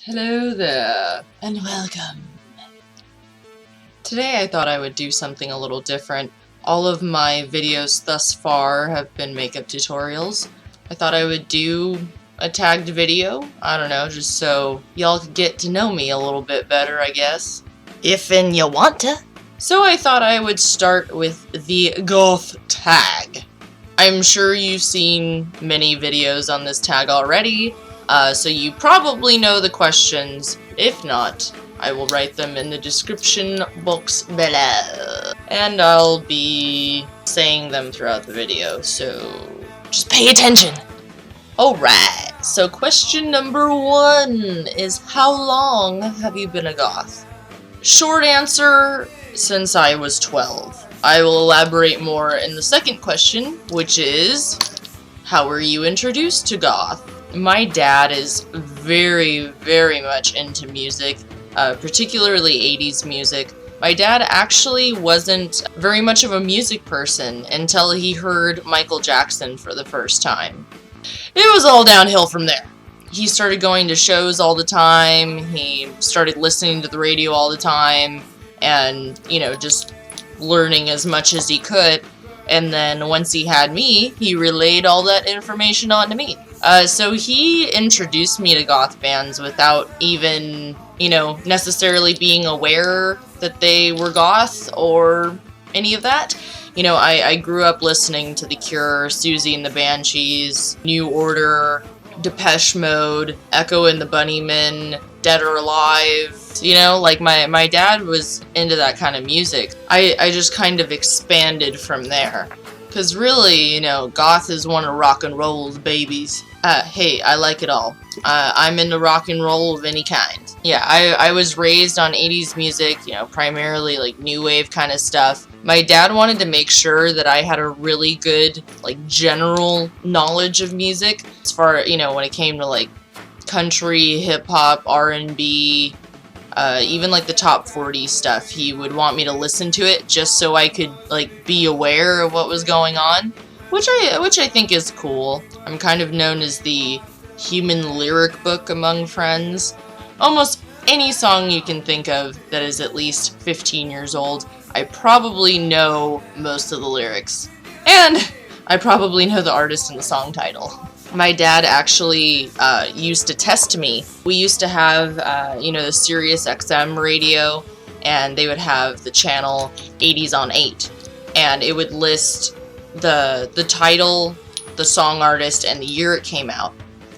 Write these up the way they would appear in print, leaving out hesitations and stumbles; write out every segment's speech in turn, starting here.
Hello there, and welcome. Today I thought I would do something a little different. All of my videos thus far have been makeup tutorials. I thought I would do a tagged video, I don't know, just so y'all could get to know me a little bit better, I guess. If and you want to. So I thought I would start with the Goth Tag. I'm sure you've seen many videos on this tag already, so you probably know the questions. If not, I will write them in the description box below. And I'll be saying them throughout the video, so just pay attention. Alright, so question number 1 is, how long have you been a goth? Short answer, since I was 12. I will elaborate more in the second question, which is, how were you introduced to goth? My dad is very, very much into music, particularly 80s music. My dad actually wasn't very much of a music person until he heard Michael Jackson for the first time. It was all downhill from there. He started going to shows all the time, he started listening to the radio all the time, and, you know, just learning as much as he could. And then once he had me, he relayed all that information on to me. So he introduced me to goth bands without even, you know, necessarily being aware that they were goth or any of that. You know, I grew up listening to The Cure, Susie and the Banshees, New Order, Depeche Mode, Echo and the Bunnymen, Dead or Alive. You know, like my dad was into that kind of music. I just kind of expanded from there. Because really, you know, goth is one of rock and roll's babies. Hey, I like it all. I'm into rock and roll of any kind. Yeah, I was raised on 80s music, you know, primarily like new wave kind of stuff. My dad wanted to make sure that I had a really good, like, general knowledge of music. As far, you know, when it came to, like, country, hip-hop, R&B, even like the top 40 stuff, he would want me to listen to it just so I could, like, be aware of what was going on, which I think is cool. I'm kind of known as the human lyric book among friends. Almost any song you can think of that is at least 15 years old, I probably know most of the lyrics. And I probably know the artist and the song title. My dad actually used to test me. We used to have, you know, the Sirius XM radio, and they would have the channel 80s on 8. And it would list the title, the song artist, and the year it came out.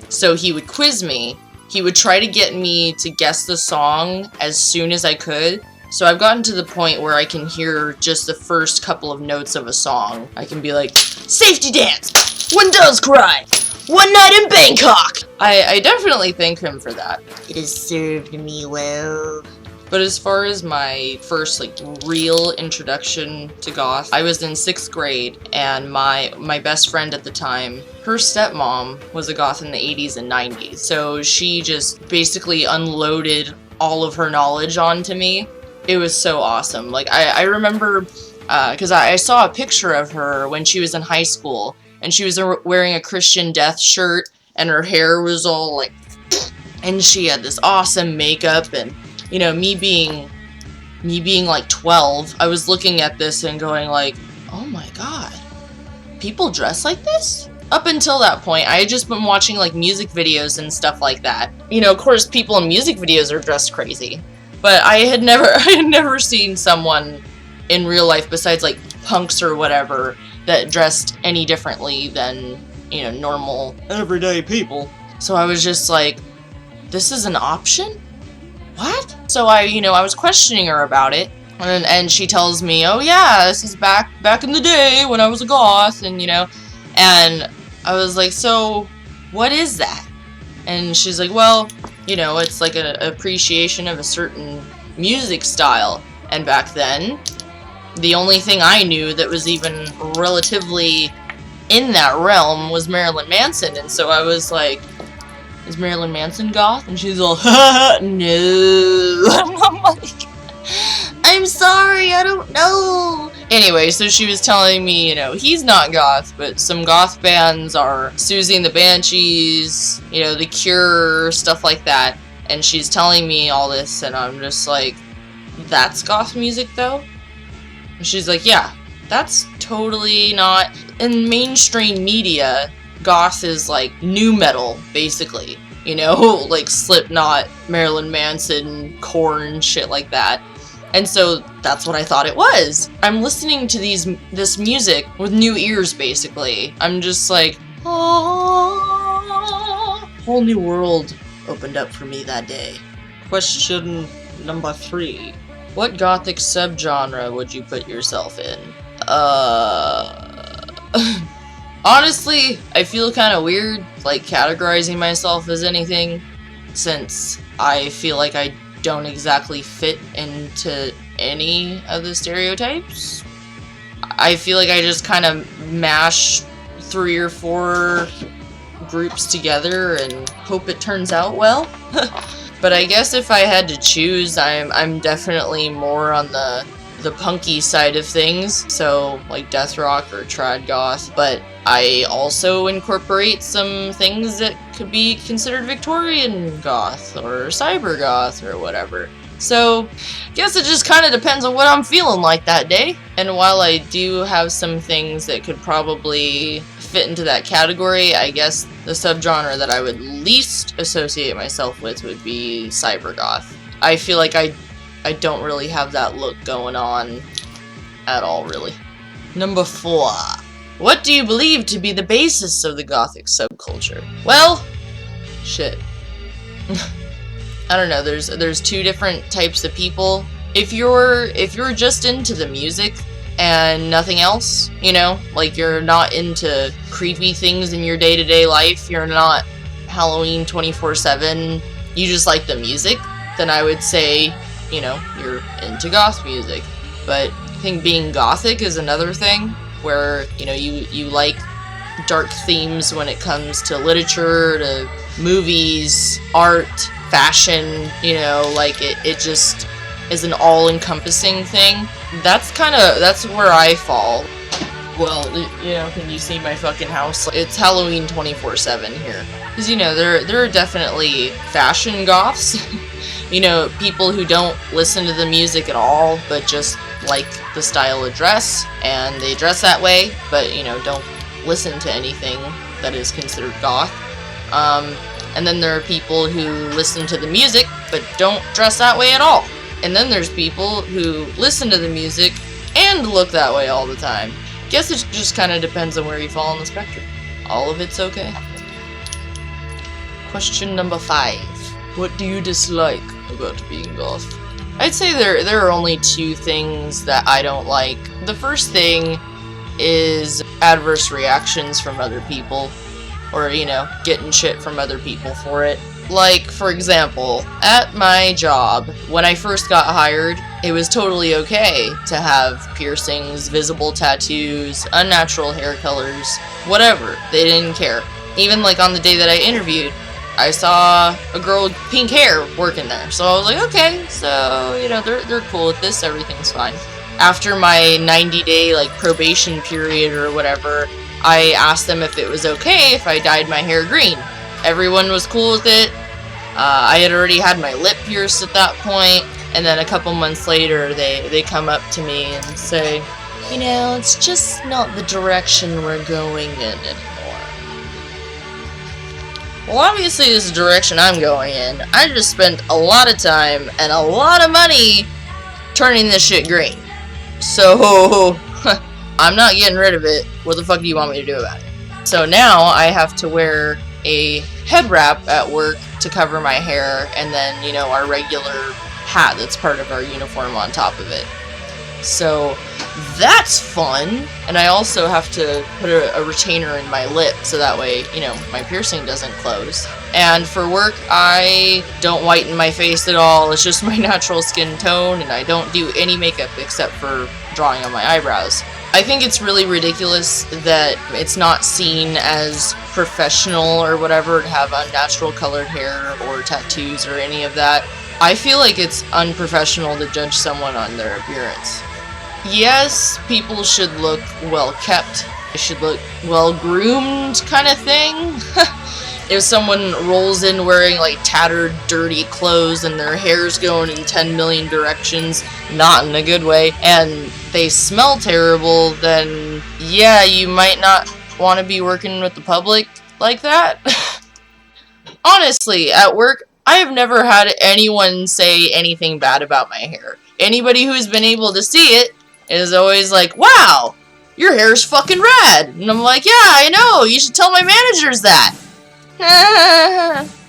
So he would quiz me. He would try to get me to guess the song as soon as I could. So I've gotten to the point where I can hear just the first couple of notes of a song. I can be like, Safety Dance! One Does Cry! One Night in Bangkok! I definitely thank him for that. It has served me well. But as far as my first, like, real introduction to goth, I was in 6th grade, and my best friend at the time, her stepmom was a goth in the 80s and 90s. So she just basically unloaded all of her knowledge onto me. It was so awesome. Like, I remember, because I saw a picture of her when she was in high school, and she was wearing a Christian Death shirt, and her hair was all, like, and she had this awesome makeup, and, you know, me being like 12, I was looking at this and going like, oh my god, people dress like this? Up until that point, I had just been watching, like, music videos and stuff like that. You know, of course, people in music videos are dressed crazy. But I had never seen someone in real life besides, like, punks or whatever that dressed any differently than, you know, normal everyday people. So I was just like, this is an option? What? So I was questioning her about it, and she tells me, oh yeah, this is back in the day when I was a goth, and, you know, and I was like, so what is that? And she's like, well, you know, it's like an appreciation of a certain music style. And back then, the only thing I knew that was even relatively in that realm was Marilyn Manson. And so I was like, is Marilyn Manson goth? And she's all, haha, no. I'm like, I'm sorry, I don't know. Anyway, so she was telling me, you know, he's not goth, but some goth bands are Susie and the Banshees, you know, The Cure, stuff like that. And she's telling me all this, and I'm just like, that's goth music though? And she's like, yeah, that's totally not. In mainstream media, goth is like nu metal, basically. You know, like Slipknot, Marilyn Manson, Korn, shit like that. And so that's what I thought it was. I'm listening to this music with new ears, basically. I'm just like, oh, whole new world opened up for me that day. Question number 3. What gothic subgenre would you put yourself in? Honestly, I feel kind of weird, like, categorizing myself as anything, since I feel like I don't exactly fit into any of the stereotypes. I feel like I just kind of mash 3 or 4 groups together and hope it turns out well. But I guess if I had to choose, I'm definitely more on the punky side of things, so like death rock or trad goth, but I also incorporate some things that could be considered Victorian goth or cyber goth or whatever. So I guess it just kind of depends on what I'm feeling like that day. And while I do have some things that could probably fit into that category, I guess the subgenre that I would least associate myself with would be cyber goth. I feel like I don't really have that look going on at all, really. Number 4. What do you believe to be the basis of the gothic subculture? Well, shit. I don't know, there's 2 different types of people. If you're just into the music and nothing else, you know, like you're not into creepy things in your day-to-day life, you're not Halloween 24/7, you just like the music, then I would say, you know, you're into goth music. But I think being gothic is another thing, where, you know, you like dark themes when it comes to literature, to movies, art, fashion, you know, like it just is an all-encompassing thing. That's where I fall. Well, you know, can you see my fucking house? It's Halloween 24/7 here. Because, you know, there are definitely fashion goths. You know, people who don't listen to the music at all, but just like the style of dress, and they dress that way, but, you know, don't listen to anything that is considered goth. And then there are people who listen to the music, but don't dress that way at all. And then there's people who listen to the music and look that way all the time. Guess it just kind of depends on where you fall on the spectrum. All of it's okay. Question number 5. What do you dislike about being goth? I'd say there are only 2 things that I don't like. The first thing is adverse reactions from other people, or, you know, getting shit from other people for it. Like, for example, at my job, when I first got hired, it was totally okay to have piercings, visible tattoos, unnatural hair colors, whatever. They didn't care. Even, like, on the day that I interviewed, I saw a girl with pink hair working there. So I was like, okay, so, you know, they're cool with this, everything's fine. After my 90-day, like, probation period or whatever, I asked them if it was okay if I dyed my hair green. Everyone was cool with it. I had already had my lip pierced at that point, and then a couple months later, they come up to me and say, you know, it's just not the direction we're going in anymore. Well, obviously this is the direction I'm going in. I just spent a lot of time and a lot of money turning this shit green. So, I'm not getting rid of it. What the fuck do you want me to do about it? So now I have to wear a head wrap at work to cover my hair, and then, you know, our regular hat that's part of our uniform on top of it. So that's fun. And I also have to put a retainer in my lip so that way, you know, my piercing doesn't close. And for work, I don't whiten my face at all. It's just my natural skin tone, and I don't do any makeup except for drawing on my eyebrows. I think it's really ridiculous that it's not seen as professional or whatever to have unnatural colored hair or tattoos or any of that. I feel like it's unprofessional to judge someone on their appearance. Yes, people should look well kept. They should look well groomed, kind of thing. if someone rolls in wearing like tattered, dirty clothes and their hair's going in 10 million directions, not in a good way, and they smell terrible, then yeah, you might not want to be working with the public like that. Honestly, at work, I have never had anyone say anything bad about my hair. Anybody who's been able to see it is always like, wow, your hair's fucking rad. And I'm like, yeah, I know, you should tell my managers that.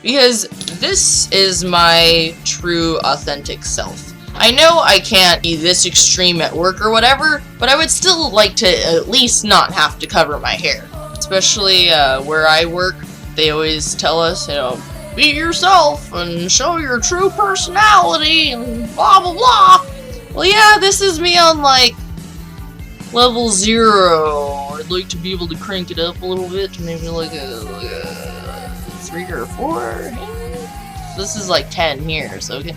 Because this is my true, authentic self. I know I can't be this extreme at work or whatever, but I would still like to at least not have to cover my hair. Especially where I work, they always tell us, you know, be yourself and show your true personality and blah blah blah. Well, yeah, this is me on like level 0. I'd like to be able to crank it up a little bit to maybe like a 3 or 4. This is like 10 here, so it can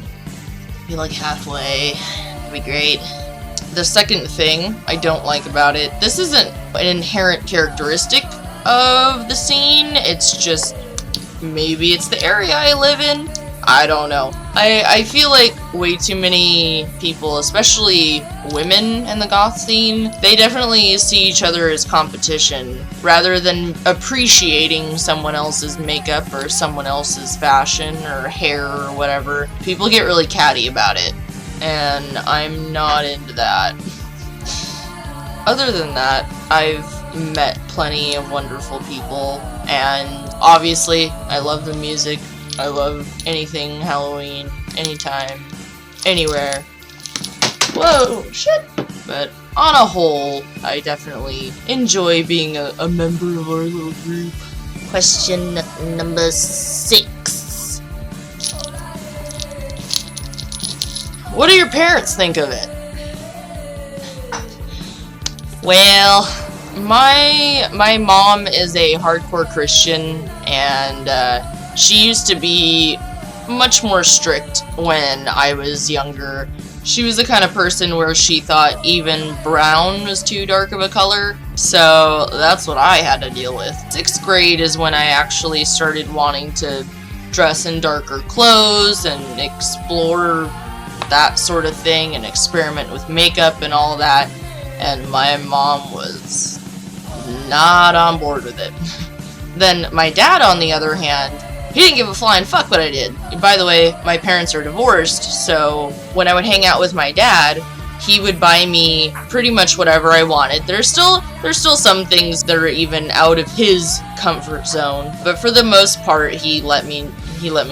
be like halfway. It'd be great. The second thing I don't like about it, this isn't an inherent characteristic of the scene, it's just maybe it's the area I live in. I don't know. I feel like way too many people, especially women in the goth scene, they definitely see each other as competition rather than appreciating someone else's makeup or someone else's fashion or hair or whatever. People get really catty about it, and I'm not into that. Other than that, I've met plenty of wonderful people, and obviously I love the music. I love anything Halloween, anytime, anywhere. Whoa, shit! But on a whole, I definitely enjoy being a member of our little group. Question number 6. What do your parents think of it? Well, my mom is a hardcore Christian, and she used to be much more strict when I was younger. She was the kind of person where she thought even brown was too dark of a color, so that's what I had to deal with. 6th grade is when I actually started wanting to dress in darker clothes and explore that sort of thing and experiment with makeup and all that, and my mom was not on board with it. Then my dad, on the other hand, he didn't give a flying fuck what I did. By the way, my parents are divorced, so when I would hang out with my dad, he would buy me pretty much whatever I wanted. There's still some things that are even out of his comfort zone, but for the most part, he let me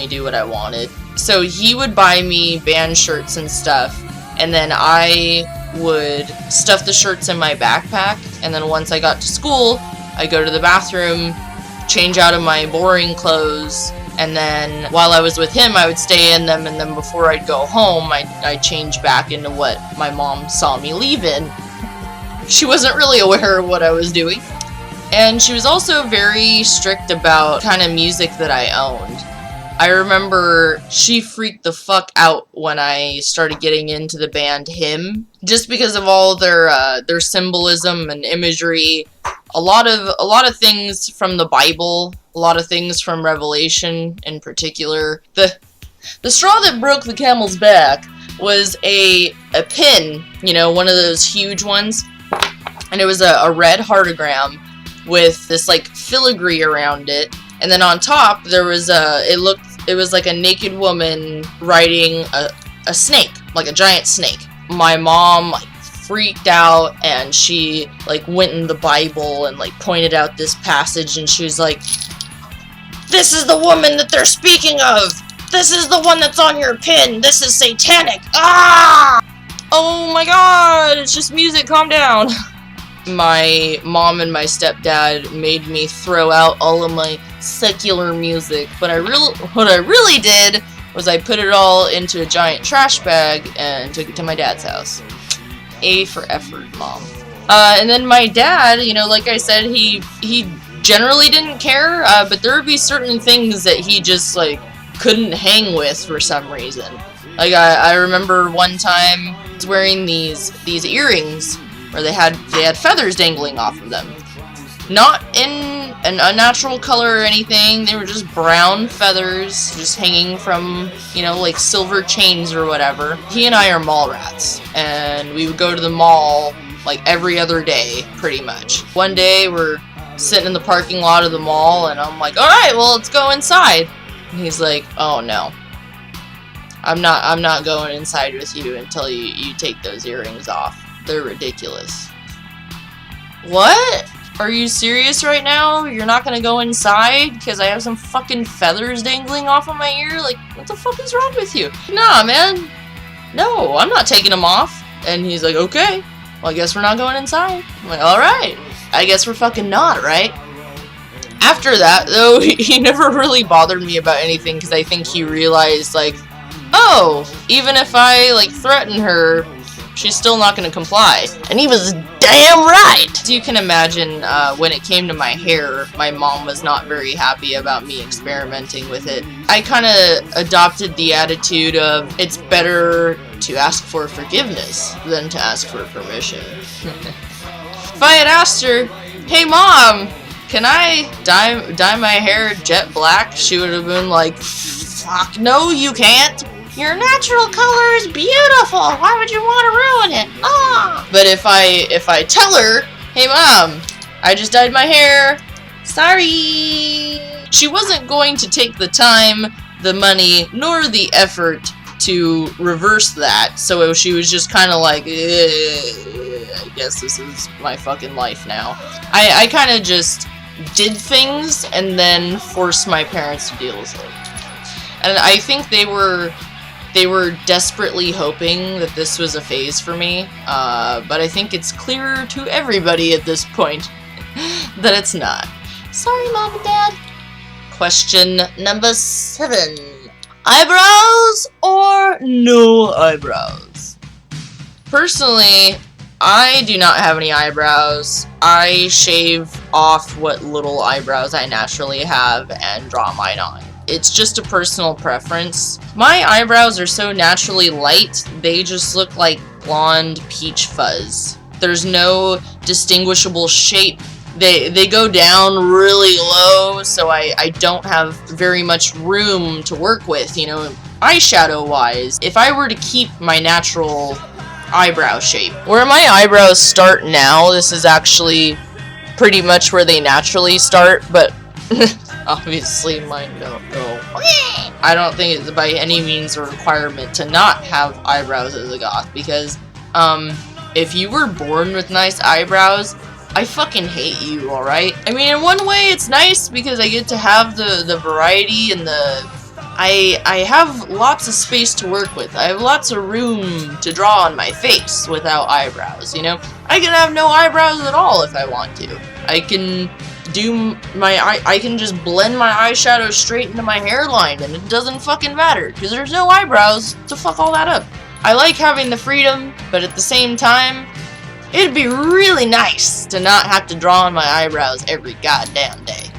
do what I wanted. So he would buy me band shirts and stuff, and then I would stuff the shirts in my backpack, and then once I got to school, I'd go to the bathroom, change out of my boring clothes, and then while I was with him, I would stay in them, and then before I'd go home, I'd change back into what my mom saw me leave in. She wasn't really aware of what I was doing. And she was also very strict about kind of music that I owned. I remember she freaked the fuck out when I started getting into the band Him, just because of all their symbolism and imagery. A lot of things from the Bible, a lot of things from Revelation in particular. The straw that broke the camel's back was a pin, you know, one of those huge ones, and it was a red heartogram with this like filigree around it, and then on top there was it was like a naked woman riding a snake, like a giant snake. My mom like freaked out, and she like went in the Bible and like pointed out this passage, and she was like, "This is the woman that they're speaking of! This is the one that's on your pin! This is satanic! Ah! Oh my god, it's just music, calm down!" My mom and my stepdad made me throw out all of my secular music, but what I really did was I put it all into a giant trash bag and took it to my dad's house. A for effort, Mom. And then my dad, you know, like I said, he generally didn't care, but there would be certain things that he just like couldn't hang with for some reason. Like I remember one time I was wearing these earrings where they had feathers dangling off of them. Not in an unnatural color or anything. They were just brown feathers, just hanging from, you know, like silver chains or whatever. He and I are mall rats, and we would go to the mall like every other day, pretty much. One day we're sitting in the parking lot of the mall, and I'm like, alright, well, let's go inside. And he's like, oh no. I'm not going inside with you until you take those earrings off. They're ridiculous. What? Are you serious right now? You're not gonna go inside because I have some fucking feathers dangling off of my ear? Like, what the fuck is wrong with you? Nah, man. No, I'm not taking them off. And he's like, okay. Well, I guess we're not going inside. I'm like, alright. I guess we're fucking not, right? After that, though, he never really bothered me about anything because I think he realized, like, oh, even if I, like, threaten her, she's still not gonna comply. And he was damn right! So you can imagine, when it came to my hair, my mom was not very happy about me experimenting with it. I kinda adopted the attitude of, it's better to ask for forgiveness than to ask for permission. If I had asked her, hey mom, can I dye my hair jet black? She would have been like, fuck no you can't. Your natural color is beautiful. Why would you want to ruin it? Ah! But if I tell her, hey mom, I just dyed my hair. Sorry. She wasn't going to take the time, the money, nor the effort to reverse that. So she was just kind of like, I guess this is my fucking life now. I kind of just did things and then forced my parents to deal with it. And I think they were desperately hoping that this was a phase for me, but I think it's clear to everybody at this point that it's not. Sorry, Mom and Dad. Question number 7. Eyebrows or no eyebrows? Personally, I do not have any eyebrows. I shave off what little eyebrows I naturally have and draw mine on. It's just a personal preference. My eyebrows are so naturally light, they just look like blonde peach fuzz. There's no distinguishable shape. They go down really low, so I don't have very much room to work with, you know, eyeshadow-wise. If I were to keep my natural eyebrow shape, where my eyebrows start now, this is actually pretty much where they naturally start, but obviously mine don't go. I don't think it's by any means a requirement to not have eyebrows as a goth, because if you were born with nice eyebrows, I fucking hate you, alright? I mean, in one way it's nice because I get to have the variety and I have lots of space to work with. I have lots of room to draw on my face without eyebrows, you know? I can have no eyebrows at all if I want to. I can I can just blend my eyeshadow straight into my hairline and it doesn't fucking matter because there's no eyebrows to fuck all that up. I like having the freedom, but at the same time, it'd be really nice to not have to draw on my eyebrows every goddamn day.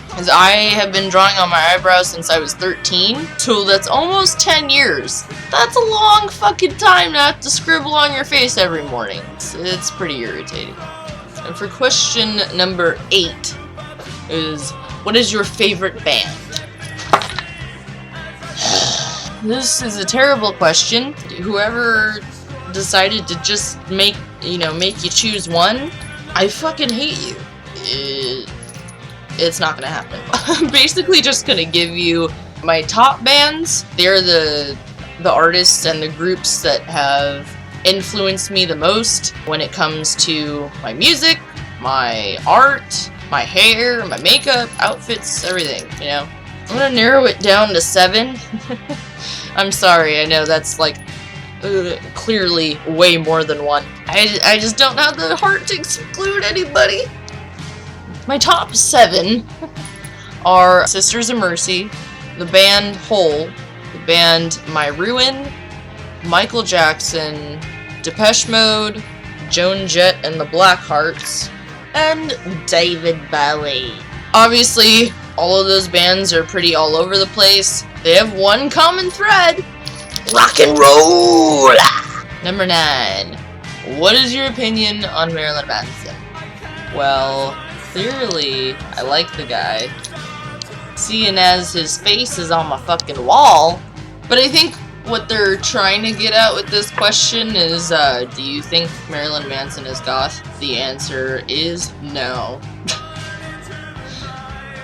Because I have been drawing on my eyebrows since I was 13, so that's almost 10 years. That's a long fucking time to have to scribble on your face every morning. It's pretty irritating. And for question number 8 is, what is your favorite band? This is a terrible question. Whoever decided to just make you choose one, I fucking hate you. It's not gonna happen. I'm basically just gonna give you my top bands. They're the artists and the groups that have influenced me the most when it comes to my music, my art, my hair, my makeup, outfits, everything, you know. I'm gonna narrow it down to 7. I'm sorry, I know that's like clearly way more than one. I just don't have the heart to exclude anybody. My top 7 are Sisters of Mercy, the band Hole, the band My Ruin, Michael Jackson, Depeche Mode, Joan Jett and the Blackhearts, and David Bowie. Obviously, all of those bands are pretty all over the place. They have one common thread: rock and roll! Number 9. What is your opinion on Marilyn Manson? Well, Clearly, I like the guy. Seeing as his face is on my fucking wall. But I think what they're trying to get at with this question is, do you think Marilyn Manson is goth? The answer is no.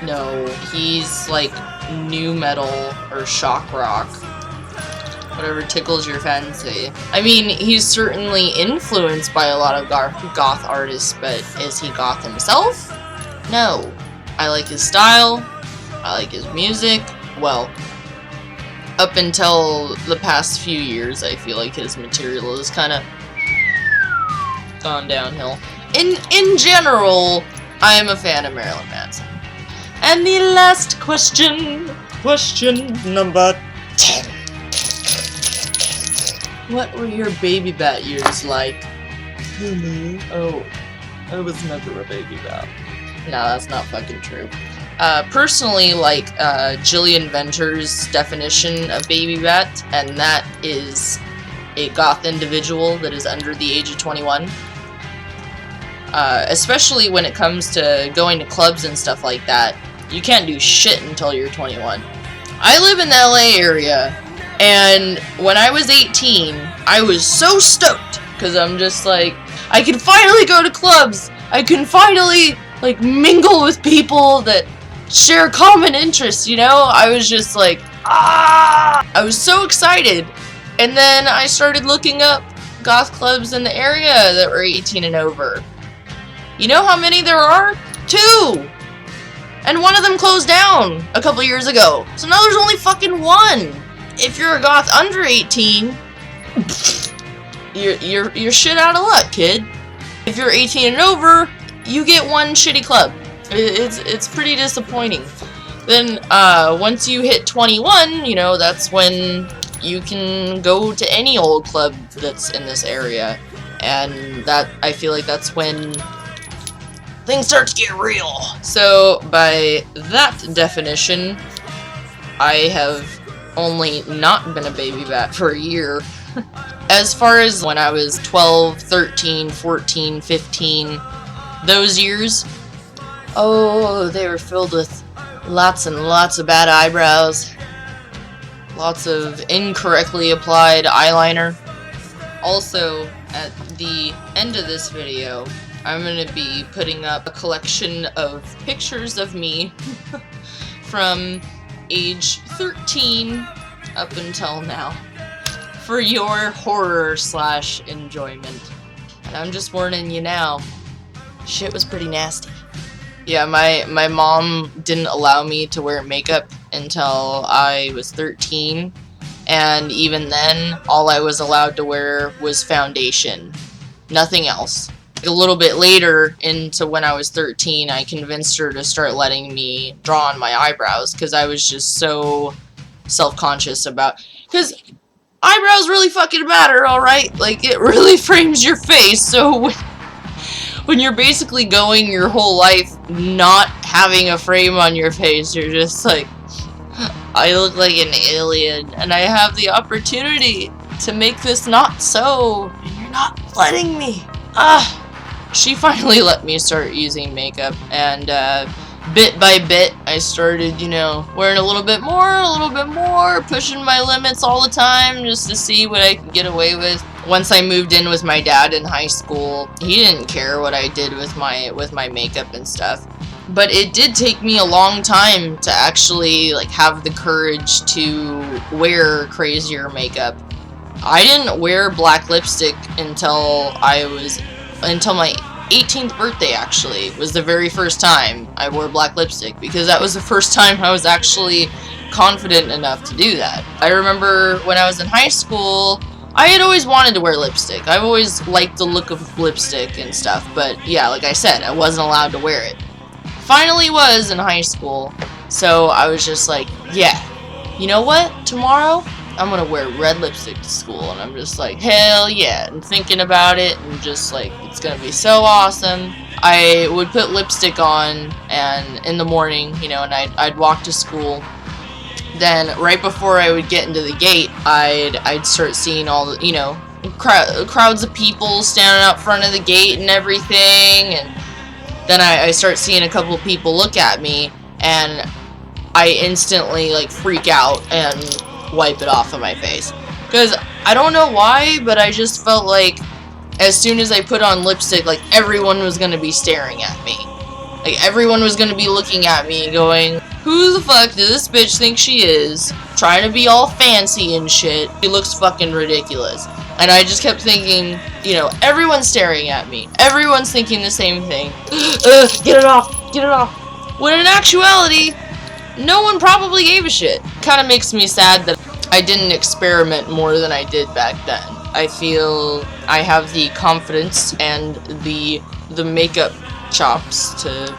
No, he's like nu metal or shock rock. Whatever tickles your fancy. I mean, he's certainly influenced by a lot of goth artists, but is he goth himself? No. I like his style. I like his music. Well, up until the past few years, I feel like his material has kind of gone downhill. In general, I am a fan of Marilyn Manson. And the last question number 10. What were your baby bat years like? Oh, I was never a baby bat. No, that's not fucking true. Personally, like Jillian Venture's definition of baby bat, and that is a goth individual that is under the age of 21. Especially when it comes to going to clubs and stuff like that. You can't do shit until you're 21. I live in the LA area, and when I was 18, I was so stoked, because I'm just like, I can finally go to clubs! I can finally, like, mingle with people that share common interests, you know? I was just like, ah! I was so excited. And then I started looking up goth clubs in the area that were 18 and over. You know how many there are? 2! And one of them closed down a couple years ago. So now there's only fucking 1. If you're a goth under 18, you're shit out of luck, kid. If you're 18 and over, you get 1 shitty club. It's pretty disappointing. Then once you hit 21, you know, that's when you can go to any old club that's in this area. And that, I feel like that's when things start to get real. So by that definition, I have only not been a baby bat for a year. As far as when I was 12, 13, 14, 15, those years, oh, they were filled with lots and lots of bad eyebrows, lots of incorrectly applied eyeliner. Also, at the end of this video, I'm going to be putting up a collection of pictures of me from age 13 up until now for your horror/enjoyment. And I'm just warning you now, shit was pretty nasty. Yeah, my mom didn't allow me to wear makeup until I was 13, and even then, all I was allowed to wear was foundation, nothing else. A little bit later, into when I was 13, I convinced her to start letting me draw on my eyebrows, because I was just so self-conscious about, because eyebrows really fucking matter, alright? Like, it really frames your face, so when you're basically going your whole life not having a frame on your face, you're just like, I look like an alien, and I have the opportunity to make this not so, and you're not letting me. She finally let me start using makeup, and bit by bit, I started, you know, wearing a little bit more, pushing my limits all the time just to see what I could get away with. Once I moved in with my dad in high school, he didn't care what I did with my makeup and stuff. But it did take me a long time to actually, like, have the courage to wear crazier makeup. I didn't wear black lipstick until my 18th birthday, actually, was the very first time I wore black lipstick, because that was the first time I was actually confident enough to do that. I remember when I was in high school, I had always wanted to wear lipstick. I've always liked the look of lipstick and stuff, but yeah, like I said, I wasn't allowed to wear it. Finally was in high school, so I was just like, yeah, you know what, tomorrow I'm gonna wear red lipstick to school, and I'm just like, hell yeah, and thinking about it, and just like, it's gonna be so awesome. I would put lipstick on, and in the morning, you know, and I'd walk to school. Then, right before I would get into the gate, I'd start seeing all the, you know, crowds of people standing out front of the gate and everything, and then I start seeing a couple people look at me, and I instantly like freak out and wipe it off of my face. Because I don't know why, but I just felt like as soon as I put on lipstick, like everyone was gonna be staring at me. Like everyone was gonna be looking at me going, who the fuck does this bitch think she is? Trying to be all fancy and shit. She looks fucking ridiculous. And I just kept thinking, you know, everyone's staring at me. Everyone's thinking the same thing. Get it off! Get it off! When in actuality, no one probably gave a shit. Kinda makes me sad that I didn't experiment more than I did back then. I feel I have the confidence and the makeup chops to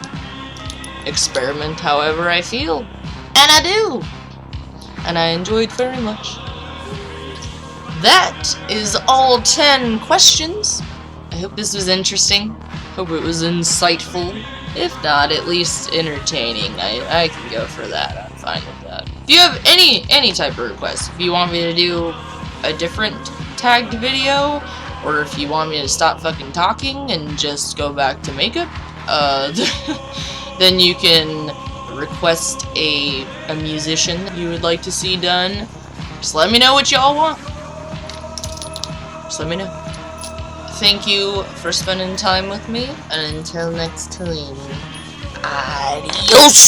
experiment however I feel. And I do! And I enjoyed very much. That is all 10 questions. I hope this was interesting. Hope it was insightful. If not, at least entertaining. I can go for that. I'm fine with that. If you have any type of request, if you want me to do a different tagged video, or if you want me to stop fucking talking and just go back to makeup, then you can request a musician that you would like to see done. Just let me know what y'all want. Just let me know. Thank you for spending time with me, and until next time, adios!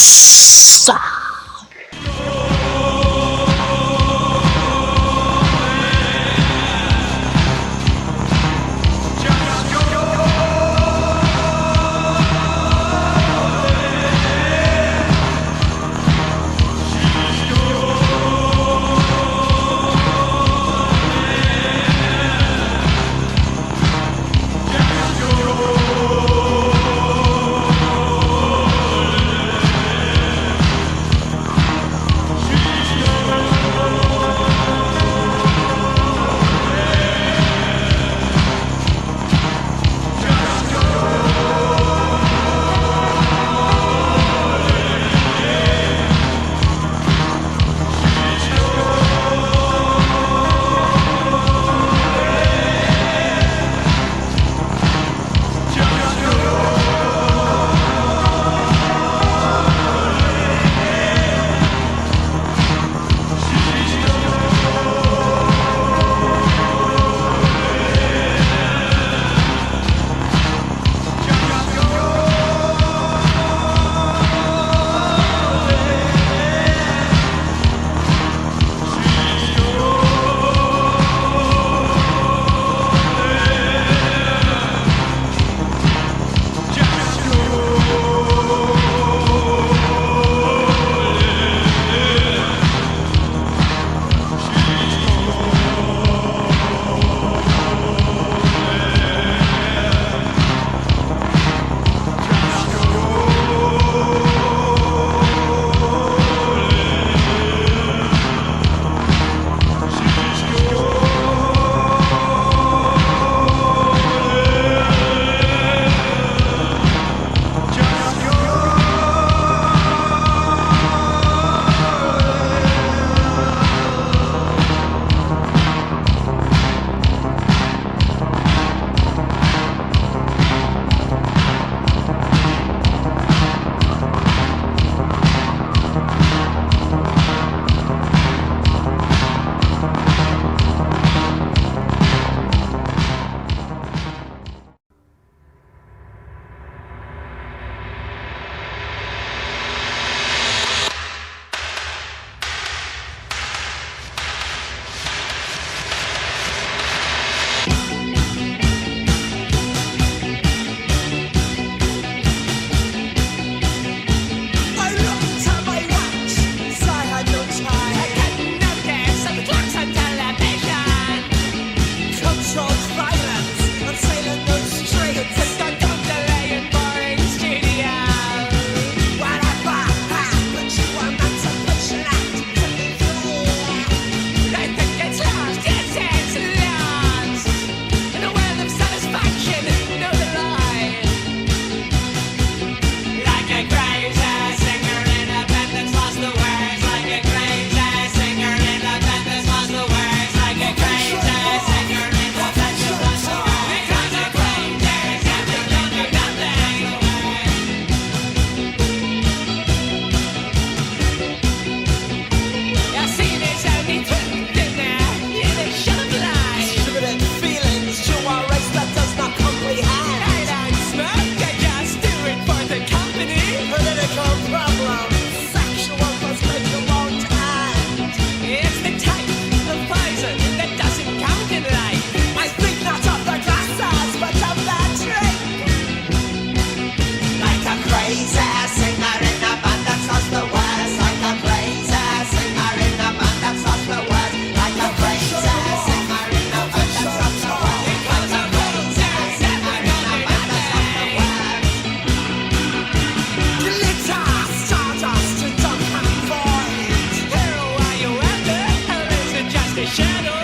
shadow.